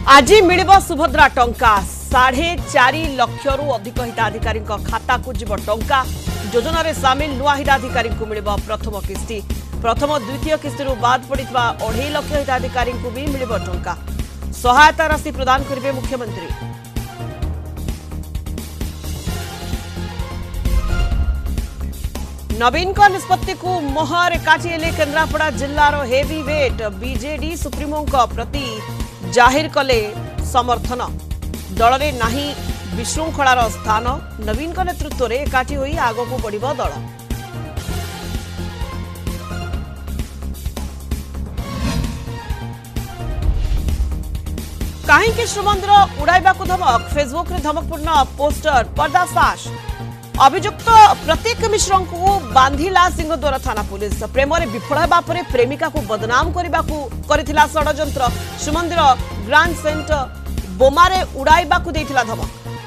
आज मिलिब सुभद्रा टंका 4.5 लाख अधिक हिताधिकारी खाता को जीव टंका योजन सामिल नुआ हिताधिकारी मिलिब प्रथम किस्ती प्रथम द्वितीय किस्ती बाद पड़ा 2.5 लाख हिताधिकारी भी मिलिब टंका सहायता राशि प्रदान करेंगे मुख्यमंत्री। नवीन का निष्पत्ति को मोहर काटिले केन्द्रापड़ा जिलार हेवी वेट बीजेडी सुप्रीमो प्रति जाहिर कले समर्थन दल में नाही विशृंखलार स्थान नवीन का नेतृत्व में एकाठी होई आगो को बढ़िब दल। कहीं श्रीमंदिर उड़ाइबा धमक फेसबुक रे धमकपूर्ण पोस्टर पर्दाफाश अभियुक्त प्रतीक मिश्र को बांधिला सिंहद्वार थाना पुलिस प्रेम विफल होगा पर प्रेमिका को बदनाम करथिला षड्यंत्र श्रीमंदिर ग्रांड सेंटर बोमारे उड़ाइबा धमक